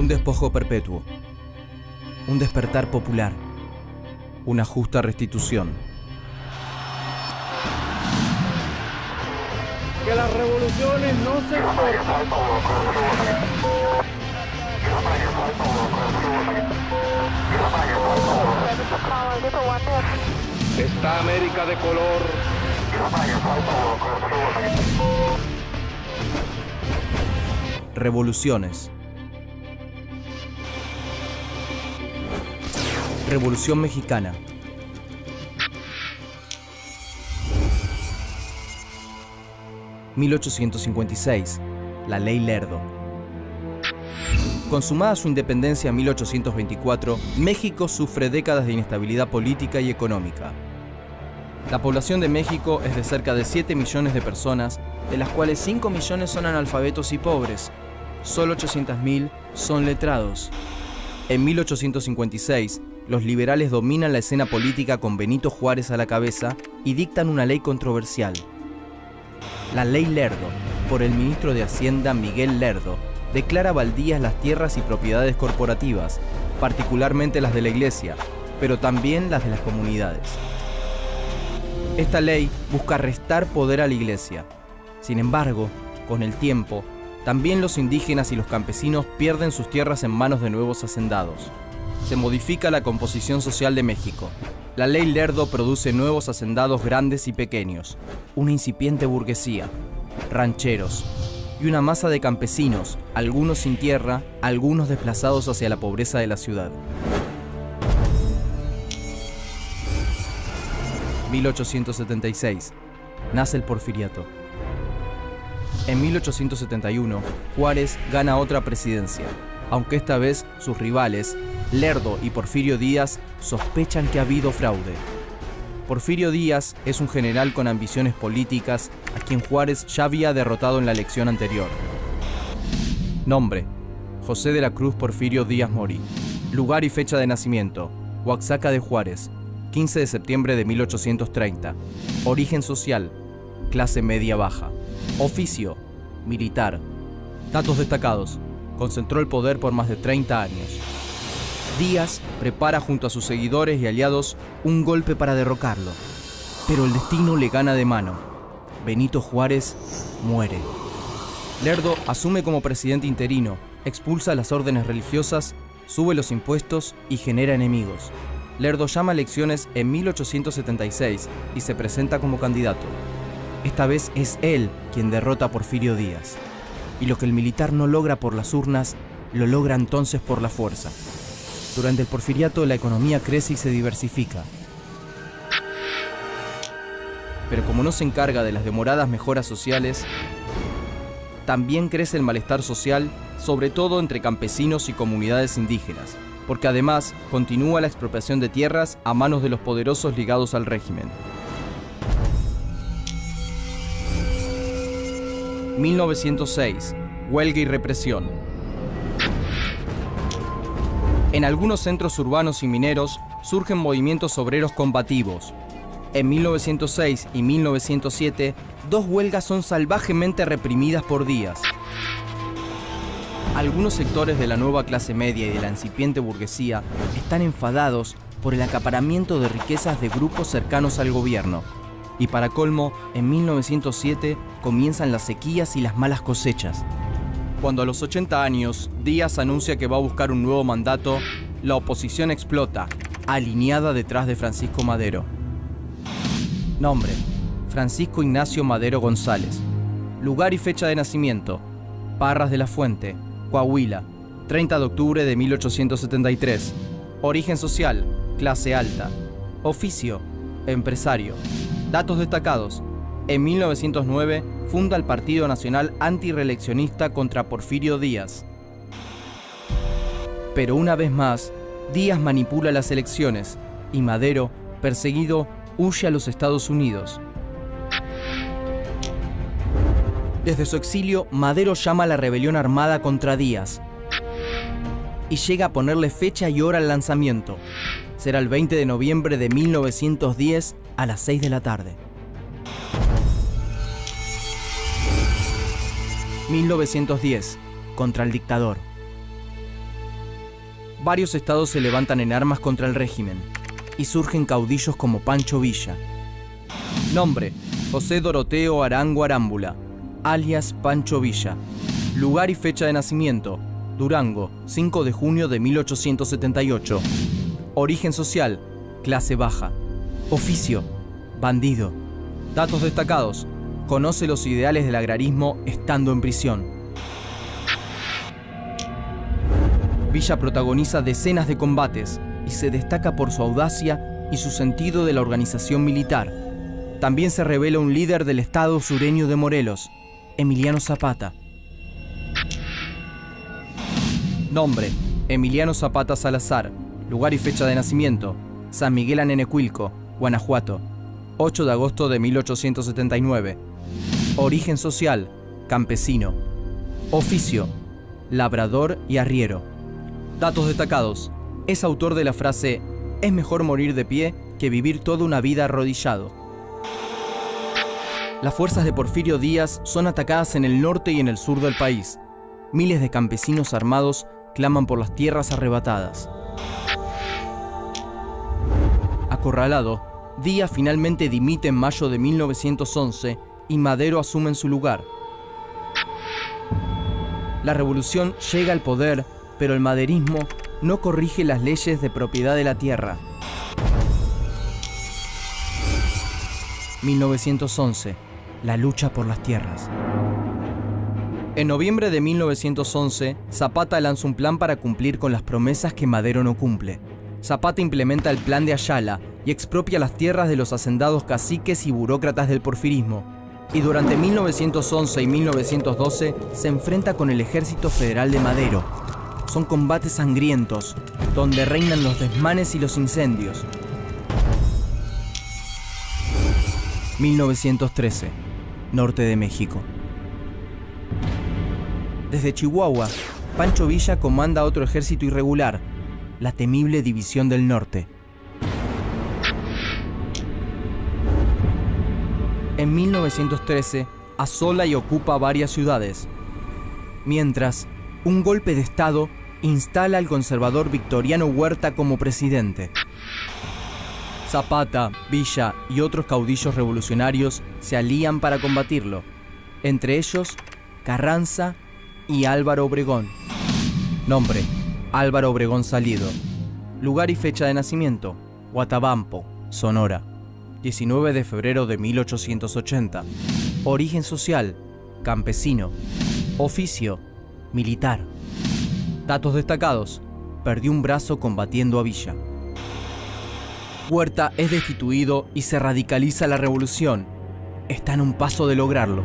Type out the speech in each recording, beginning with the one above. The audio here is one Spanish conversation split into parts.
Un despojo perpetuo, un despertar popular, una justa restitución. Que las revoluciones no se exportan. Está América de color. Revoluciones. Revolución Mexicana. (1856) La Ley Lerdo. Consumada su independencia en 1824, México sufre décadas de inestabilidad política y económica. La población de México es de cerca de 7 millones de personas, de las cuales 5 millones son analfabetos y pobres. Solo 800.000 son letrados. En 1856, los liberales dominan la escena política con Benito Juárez a la cabeza y dictan una ley controversial. La Ley Lerdo, por el ministro de Hacienda Miguel Lerdo, declara baldías las tierras y propiedades corporativas, particularmente las de la Iglesia, pero también las de las comunidades. Esta ley busca restar poder a la Iglesia. Sin embargo, con el tiempo, también los indígenas y los campesinos pierden sus tierras en manos de nuevos hacendados. Se modifica la composición social de México. La Ley Lerdo produce nuevos hacendados grandes y pequeños, una incipiente burguesía, rancheros y una masa de campesinos, algunos sin tierra, algunos desplazados hacia la pobreza de la ciudad. 1876. Nace el Porfiriato. En 1871, Juárez gana otra presidencia, aunque esta vez sus rivales, Lerdo y Porfirio Díaz, sospechan que ha habido fraude. Porfirio Díaz es un general con ambiciones políticas a quien Juárez ya había derrotado en la elección anterior. Nombre: José de la Cruz Porfirio Díaz Mori. Lugar y fecha de nacimiento: Oaxaca de Juárez, 15 de septiembre de 1830. Origen social: clase media baja. Oficio: militar. Datos destacados: concentró el poder por más de 30 años. Díaz prepara junto a sus seguidores y aliados un golpe para derrocarlo, pero el destino le gana de mano. Benito Juárez muere. Lerdo asume como presidente interino, expulsa las órdenes religiosas, sube los impuestos y genera enemigos. Lerdo llama a elecciones en 1876 y se presenta como candidato. Esta vez es él quien derrota a Porfirio Díaz. Y lo que el militar no logra por las urnas, lo logra entonces por la fuerza. Durante el Porfiriato la economía crece y se diversifica. Pero como no se encarga de las demoradas mejoras sociales, también crece el malestar social, sobre todo entre campesinos y comunidades indígenas, porque además continúa la expropiación de tierras a manos de los poderosos ligados al régimen. 1906. Huelga y represión. En algunos centros urbanos y mineros surgen movimientos obreros combativos. En 1906 y 1907, 2 huelgas son salvajemente reprimidas por Díaz. Algunos sectores de la nueva clase media y de la incipiente burguesía están enfadados por el acaparamiento de riquezas de grupos cercanos al gobierno. Y para colmo, en 1907 comienzan las sequías y las malas cosechas. Cuando a los 80 años Díaz anuncia que va a buscar un nuevo mandato, la oposición explota, alineada detrás de Francisco Madero. Nombre: Francisco Ignacio Madero González. Lugar y fecha de nacimiento: Parras de la Fuente, Coahuila, 30 de octubre de 1873. Origen social: clase alta. Oficio: empresario. Datos destacados: en 1909 funda el Partido Nacional Antirreeleccionista contra Porfirio Díaz. Pero una vez más, Díaz manipula las elecciones y Madero, perseguido, huye a los Estados Unidos. Desde su exilio, Madero llama a la rebelión armada contra Díaz y llega a ponerle fecha y hora al lanzamiento. Será el 20 de noviembre de 1910 a las 6 de la tarde. 1910, contra el dictador. varios estados se levantan en armas contra el régimen y surgen caudillos como Pancho Villa. Nombre: José Doroteo Arango Arámbula, alias Pancho Villa. Lugar y fecha de nacimiento: Durango, 5 de junio de 1878. Origen social: clase baja. Oficio: bandido. Datos destacados: conoce los ideales del agrarismo estando en prisión. Villa protagoniza decenas de combates y se destaca por su audacia y su sentido de la organización militar. También se revela un líder del estado sureño de Morelos, Emiliano Zapata. Nombre: Emiliano Zapata Salazar. Lugar y fecha de nacimiento: San Miguel Anenecuilco, Guanajuato, 8 de agosto de 1879. Origen social: campesino. Oficio: labrador y arriero. Datos destacados: es autor de la frase «Es mejor morir de pie que vivir toda una vida arrodillado». Las fuerzas de Porfirio Díaz son atacadas en el norte y en el sur del país. Miles de campesinos armados claman por las tierras arrebatadas. Acorralado, Díaz finalmente dimite en mayo de 1911 y Madero asume en su lugar. La revolución llega al poder, pero el maderismo no corrige las leyes de propiedad de la tierra. 1911. La lucha por las tierras. En noviembre de 1911, Zapata lanza un plan para cumplir con las promesas que Madero no cumple. Zapata implementa el Plan de Ayala y expropia las tierras de los hacendados caciques y burócratas del porfirismo. Y durante 1911 y 1912 se enfrenta con el Ejército Federal de Madero. Son combates sangrientos, donde reinan los desmanes y los incendios. 1913. Norte de México. Desde Chihuahua, Pancho Villa comanda otro ejército irregular, la temible División del Norte. En 1913, asola y ocupa varias ciudades. Mientras, un golpe de Estado instala al conservador Victoriano Huerta como presidente. Zapata, Villa y otros caudillos revolucionarios se alían para combatirlo, entre ellos Carranza y Álvaro Obregón. Nombre: Álvaro Obregón Salido. Lugar y fecha de nacimiento: Guatabampo, Sonora, 19 de febrero de 1880. Origen social: campesino. Oficio: militar. Datos destacados: perdió un brazo combatiendo a Villa. Huerta es destituido y se radicaliza la revolución. Está en un paso de lograrlo.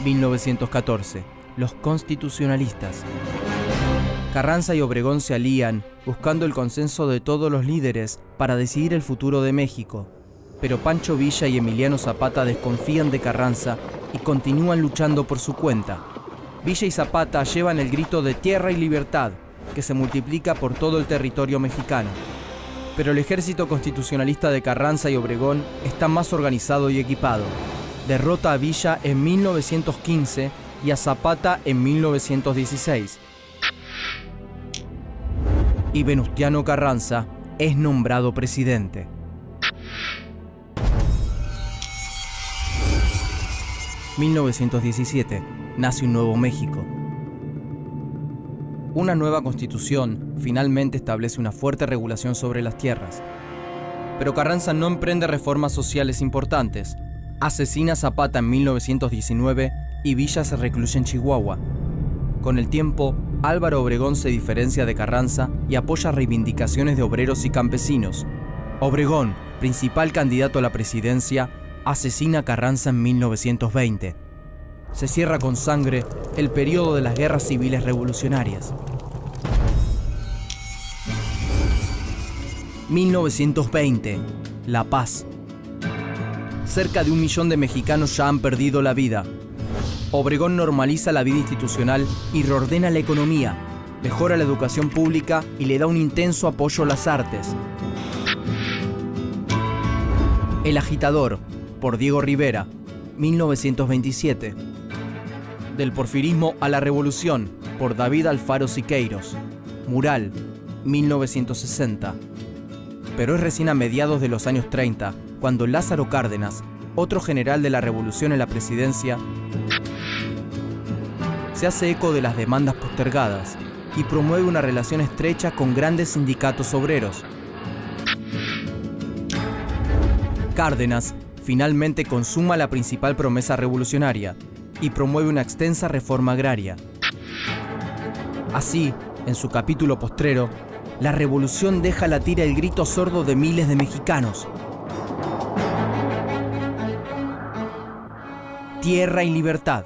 1914. Los constitucionalistas. Carranza y Obregón se alían, buscando el consenso de todos los líderes para decidir el futuro de México. Pero Pancho Villa y Emiliano Zapata desconfían de Carranza y continúan luchando por su cuenta. Villa y Zapata llevan el grito de tierra y libertad, que se multiplica por todo el territorio mexicano. Pero el ejército constitucionalista de Carranza y Obregón está más organizado y equipado. Derrota a Villa en 1915 y a Zapata en 1916. Y Venustiano Carranza es nombrado presidente. (1917) nace un nuevo México. Una nueva constitución finalmente establece una fuerte regulación sobre las tierras. Pero Carranza no emprende reformas sociales importantes. Asesina a Zapata en 1919 y Villa se recluye en Chihuahua. Con el tiempo, Álvaro Obregón se diferencia de Carranza y apoya reivindicaciones de obreros y campesinos. Obregón, principal candidato a la presidencia, asesina a Carranza en 1920. Se cierra con sangre el periodo de las guerras civiles revolucionarias. 1920. La paz. Cerca de 1 millón de mexicanos ya han perdido la vida. Obregón normaliza la vida institucional y reordena la economía, mejora la educación pública y le da un intenso apoyo a las artes. El agitador, por Diego Rivera, 1927. Del porfirismo a la revolución, por David Alfaro Siqueiros. Mural, 1960. Pero es recién a mediados de los años 30, cuando Lázaro Cárdenas, otro general de la revolución en la presidencia, se hace eco de las demandas postergadas y promueve una relación estrecha con grandes sindicatos obreros. Cárdenas finalmente consuma la principal promesa revolucionaria y promueve una extensa reforma agraria. Así, en su capítulo postrero, la revolución deja latir el grito sordo de miles de mexicanos. Tierra y libertad.